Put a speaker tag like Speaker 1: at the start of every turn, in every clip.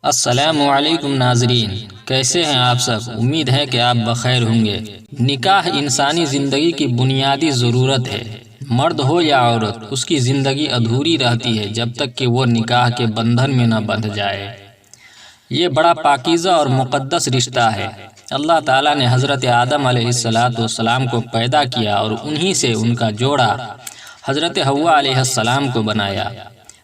Speaker 1: السلام علیکم ناظرین، کیسے ہیں آپ سب؟ امید ہے کہ آپ بخیر ہوں گے۔ نکاح انسانی زندگی کی بنیادی ضرورت ہے۔ مرد ہو یا عورت، اس کی زندگی ادھوری رہتی ہے جب تک کہ وہ نکاح کے بندھن میں نہ بندھ جائے۔ یہ بڑا پاکیزہ اور مقدس رشتہ ہے۔ اللہ تعالیٰ نے حضرت آدم علیہ السلام کو پیدا کیا اور انہی سے ان کا جوڑا حضرت حوا علیہ السلام کو بنایا۔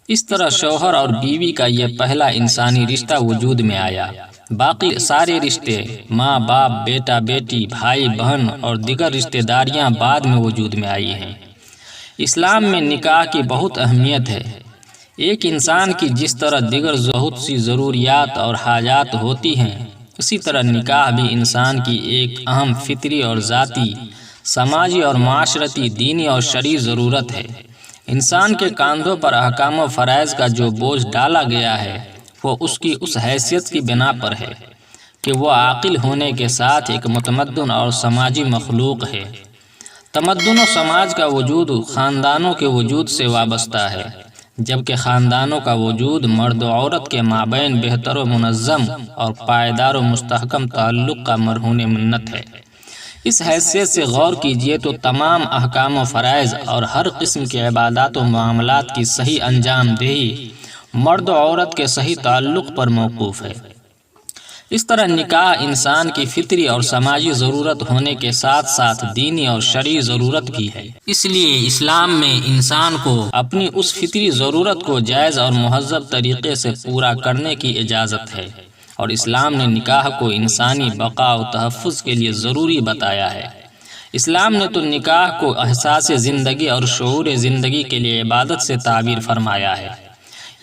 Speaker 1: اس طرح شوہر اور بیوی کا یہ پہلا انسانی رشتہ وجود میں آیا۔ باقی سارے رشتے، ماں باپ، بیٹا بیٹی، بھائی بہن اور دیگر رشتہ داریاں بعد میں وجود میں آئی ہیں۔ اسلام میں نکاح کی بہت اہمیت ہے۔ ایک انسان کی جس طرح دیگر بہت سی ضروریات اور حاجات ہوتی ہیں، اسی طرح نکاح بھی انسان کی ایک اہم فطری اور ذاتی، سماجی اور معاشرتی، دینی اور شرعی ضرورت ہے۔ انسان کے کاندھوں پر احکام و فرائض کا جو بوجھ ڈالا گیا ہے، وہ اس کی اس حیثیت کی بنا پر ہے کہ وہ عاقل ہونے کے ساتھ ایک متمدن اور سماجی مخلوق ہے۔ تمدن و سماج کا وجود خاندانوں کے وجود سے وابستہ ہے، جبکہ خاندانوں کا وجود مرد و عورت کے مابین بہتر و منظم اور پائیدار و مستحکم تعلق کا مرہون منت ہے۔ اس حیثیت سے غور کیجئے تو تمام احکام و فرائض اور ہر قسم کے عبادات و معاملات کی صحیح انجام دہی مرد و عورت کے صحیح تعلق پر موقوف ہے۔ اس طرح نکاح انسان کی فطری اور سماجی ضرورت ہونے کے ساتھ ساتھ دینی اور شرعی ضرورت بھی ہے۔ اس لیے اسلام میں انسان کو اپنی اس فطری ضرورت کو جائز اور مہذب طریقے سے پورا کرنے کی اجازت ہے، اور اسلام نے نکاح کو انسانی بقا و تحفظ کے لیے ضروری بتایا ہے۔ اسلام نے تو نکاح کو احساس زندگی اور شعور زندگی کے لیے عبادت سے تعبیر فرمایا ہے۔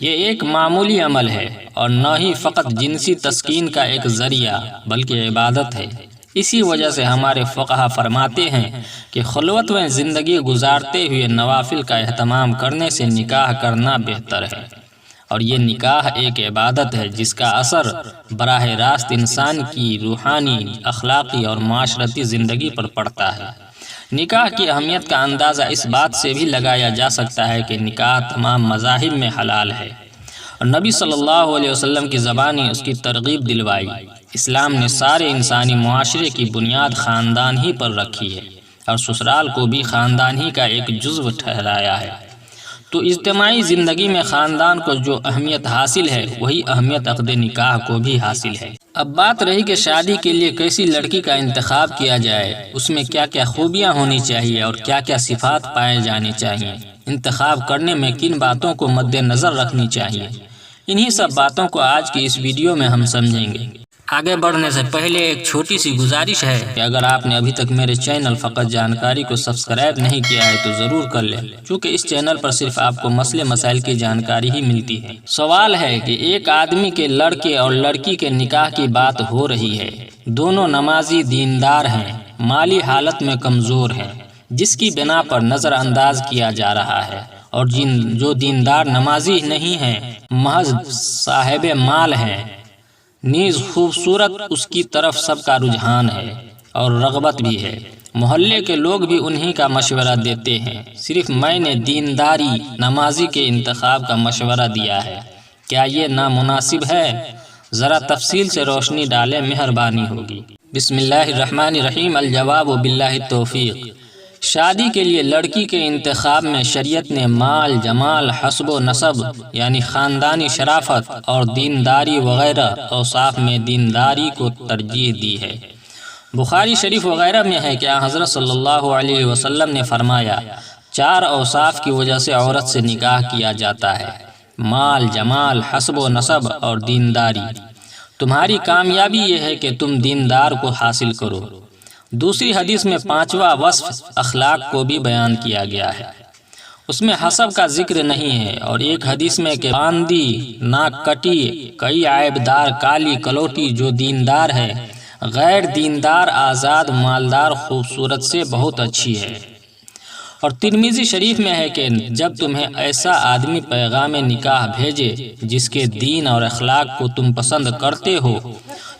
Speaker 1: یہ ایک معمولی عمل ہے اور نہ ہی فقط جنسی تسکین کا ایک ذریعہ بلکہ عبادت ہے۔ اسی وجہ سے ہمارے فقہا فرماتے ہیں کہ خلوت میں زندگی گزارتے ہوئے نوافل کا اہتمام کرنے سے نکاح کرنا بہتر ہے، اور یہ نکاح ایک عبادت ہے جس کا اثر براہ راست انسان کی روحانی، اخلاقی اور معاشرتی زندگی پر پڑتا ہے۔ نکاح کی اہمیت کا اندازہ اس بات سے بھی لگایا جا سکتا ہے کہ نکاح تمام مذاہب میں حلال ہے، اور نبی صلی اللہ علیہ وسلم کی زبانی اس کی ترغیب دلوائی۔ اسلام نے سارے انسانی معاشرے کی بنیاد خاندان ہی پر رکھی ہے، اور سسرال کو بھی خاندان ہی کا ایک جزو ٹھہرایا ہے۔ تو اجتماعی زندگی میں خاندان کو جو اہمیت حاصل ہے، وہی اہمیت عقد نکاح کو بھی حاصل ہے۔ اب بات رہی کہ شادی کے لیے کیسی لڑکی کا انتخاب کیا جائے، اس میں کیا کیا خوبیاں ہونی چاہیے اور کیا کیا صفات پائے جانے چاہیے، انتخاب کرنے میں کن باتوں کو مد نظر رکھنی چاہیے، انہی سب باتوں کو آج کی اس ویڈیو میں ہم سمجھیں گے۔ آگے بڑھنے سے پہلے ایک چھوٹی سی گزارش ہے کہ اگر آپ نے ابھی تک میرے چینل فقط جانکاری کو سبسکرائب نہیں کیا ہے تو ضرور کر لیں، چونکہ اس چینل پر صرف آپ کو مسئلے مسائل کی جانکاری ہی ملتی ہے۔ سوال ہے کہ ایک آدمی کے لڑکے اور لڑکی کے نکاح کی بات ہو رہی ہے، دونوں نمازی دیندار ہیں، مالی حالت میں کمزور ہیں، جس کی بنا پر نظر انداز کیا جا رہا ہے، اور جو دیندار نمازی نہیں ہیں، محض صاحب مال ہیں، نیز خوبصورت، اس کی طرف سب کا رجحان ہے اور رغبت بھی ہے۔ محلے کے لوگ بھی انہی کا مشورہ دیتے ہیں، صرف میں نے دینداری نمازی کے انتخاب کا مشورہ دیا ہے۔ کیا یہ نامناسب ہے؟ ذرا تفصیل سے روشنی ڈالیں، مہربانی ہوگی۔ بسم اللہ الرحمن الرحیم۔ الجواب باللہ التوفیق۔ شادی کے لیے لڑکی کے انتخاب میں شریعت نے مال، جمال، حسب و نسب یعنی خاندانی شرافت اور دینداری وغیرہ اوصاف میں دینداری کو ترجیح دی ہے۔ بخاری شریف وغیرہ میں ہے کہ حضرت صلی اللہ علیہ وسلم نے فرمایا، 4 اوصاف کی وجہ سے عورت سے نکاح کیا جاتا ہے: مال، جمال، حسب و نسب اور دینداری۔ تمہاری کامیابی یہ ہے کہ تم دیندار کو حاصل کرو۔ دوسری حدیث میں 5واں وصف اخلاق کو بھی بیان کیا گیا ہے، اس میں حسب کا ذکر نہیں ہے، اور ایک حدیث میں کہ باندی، ناک کٹی، کئی عیب دار، کالی کلوٹی جو دیندار ہے، غیر دیندار، آزاد، مالدار، خوبصورت سے بہت اچھی ہے۔ اور ترمذی شریف میں ہے کہ جب تمہیں ایسا آدمی پیغام نکاح بھیجے جس کے دین اور اخلاق کو تم پسند کرتے ہو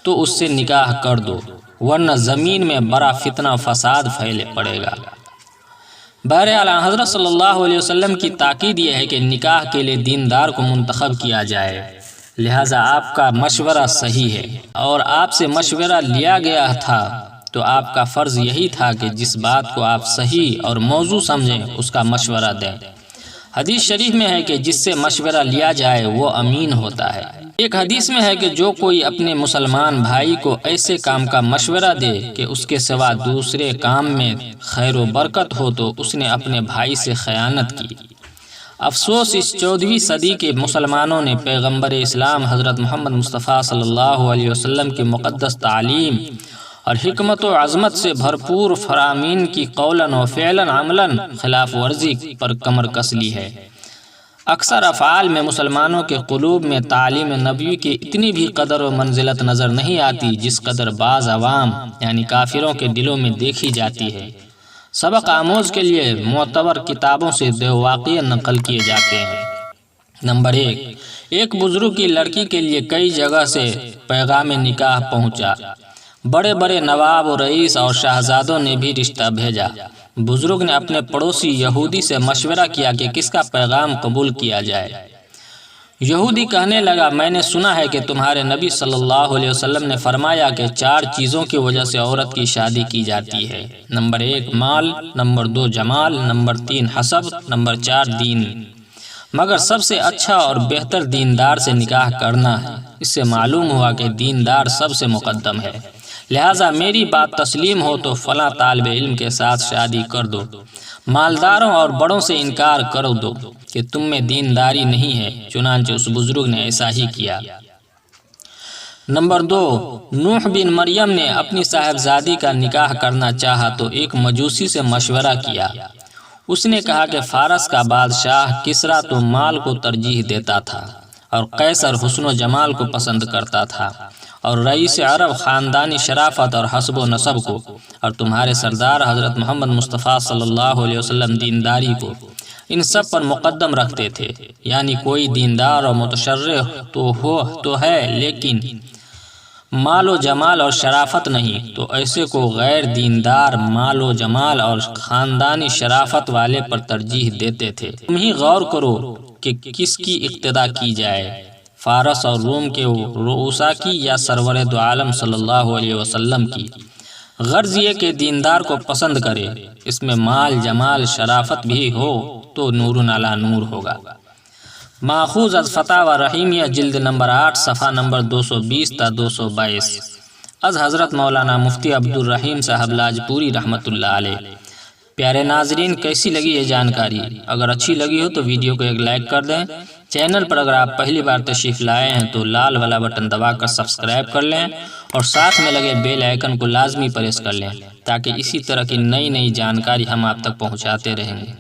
Speaker 1: تو اس سے نکاح کر دو، ورنہ زمین میں بڑا فتنہ و فساد پھیلے پڑے گا۔ بہرحال حضرت صلی اللہ علیہ وسلم کی تاکید یہ ہے کہ نکاح کے لیے دیندار کو منتخب کیا جائے۔ لہٰذا آپ کا مشورہ صحیح ہے اور آپ سے مشورہ لیا گیا تھا تو آپ کا فرض یہی تھا کہ جس بات کو آپ صحیح اور موزوں سمجھیں اس کا مشورہ دیں۔ حدیث شریف میں ہے کہ جس سے مشورہ لیا جائے وہ امین ہوتا ہے۔ ایک حدیث میں ہے کہ جو کوئی اپنے مسلمان بھائی کو ایسے کام کا مشورہ دے کہ اس کے سوا دوسرے کام میں خیر و برکت ہو تو اس نے اپنے بھائی سے خیانت کی۔ افسوس اس 14ویں صدی کے مسلمانوں نے پیغمبر اسلام حضرت محمد مصطفیٰ صلی اللہ علیہ وسلم کی مقدس تعلیم اور حکمت و عظمت سے بھرپور فرامین کی قولاً و فعلاً عملاً خلاف ورزی پر کمر کس لی ہے۔ اکثر افعال میں مسلمانوں کے قلوب میں تعلیم نبوی کی اتنی بھی قدر و منزلت نظر نہیں آتی جس قدر بعض عوام یعنی کافروں کے دلوں میں دیکھی جاتی ہے۔ سبق آموز کے لیے معتبر کتابوں سے دو واقعے نقل کیے جاتے ہیں۔ نمبر 1، ایک بزرگ کی لڑکی کے لیے کئی جگہ سے پیغام نکاح پہنچا۔ بڑے بڑے نواب و رئیس اور شہزادوں نے بھی رشتہ بھیجا۔ بزرگ نے اپنے پڑوسی یہودی سے مشورہ کیا کہ کس کا پیغام قبول کیا جائے۔ یہودی کہنے لگا، میں نے سنا ہے کہ تمہارے نبی صلی اللہ علیہ وسلم نے فرمایا کہ 4 چیزوں کی وجہ سے عورت کی شادی کی جاتی ہے۔ نمبر 1 مال، نمبر 2 جمال، نمبر 3 حسب، نمبر 4 دین۔ مگر سب سے اچھا اور بہتر دیندار سے نکاح کرنا ہے۔ اس سے معلوم ہوا کہ دیندار سب سے مقدم ہے۔ لہٰذا میری بات تسلیم ہو تو فلاں طالب علم کے ساتھ شادی کر دو۔ مالداروں اور بڑوں سے انکار کر دو کہ تم میں دینداری نہیں ہے۔ چنانچہ اس بزرگ نے ایسا ہی کیا۔ نمبر 2، نوح بن مریم نے اپنی صاحبزادی کا نکاح کرنا چاہا تو ایک مجوسی سے مشورہ کیا۔ اس نے کہا کہ فارس کا بادشاہ کسریٰ تو مال کو ترجیح دیتا تھا اور قیصر حسن و جمال کو پسند کرتا تھا، اور رئیس عرب خاندانی شرافت اور حسب و نسب کو، اور تمہارے سردار حضرت محمد مصطفیٰ صلی اللہ علیہ وسلم دینداری کو۔ ان سب پر مقدم رکھتے تھے، یعنی کوئی دیندار اور متشرع تو ہے لیکن مال و جمال اور شرافت نہیں، تو ایسے کو غیر دیندار مال و جمال اور خاندانی شرافت والے پر ترجیح دیتے تھے۔ تم ہی غور کرو کہ کس کی اقتدا کی جائے، فارس اور روم کے رؤساء کی یا سرور دو عالم صلی اللہ علیہ وسلم کی؟ غرض یہ کہ دیندار کو پسند کرے، اس میں مال جمال شرافت بھی ہو تو نور علی نور ہوگا۔ ماخوذ از فتاوی رحیمیہ جلد نمبر 8 صفحہ نمبر 220 تا 222 از حضرت مولانا مفتی عبدالرحیم صاحب لاجپوری رحمۃ اللہ علیہ۔ پیارے ناظرین، کیسی لگی یہ جانکاری؟ اگر اچھی لگی ہو تو ویڈیو کو ایک لائک کر دیں۔ چینل پر اگر آپ پہلی بار تشریف لائے ہیں تو لال والا بٹن دبا کر سبسکرائب کر لیں اور ساتھ میں لگے بیل آئیکن کو لازمی پریس کر لیں تاکہ اسی طرح کی نئی جانکاری ہم آپ تک پہنچاتے رہیں گے۔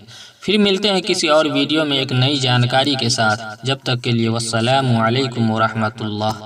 Speaker 1: پھر ملتے ہیں کسی اور ویڈیو میں ایک نئی جانکاری کے ساتھ۔ جب تک کے لیے والسلام علیکم ورحمۃ اللہ۔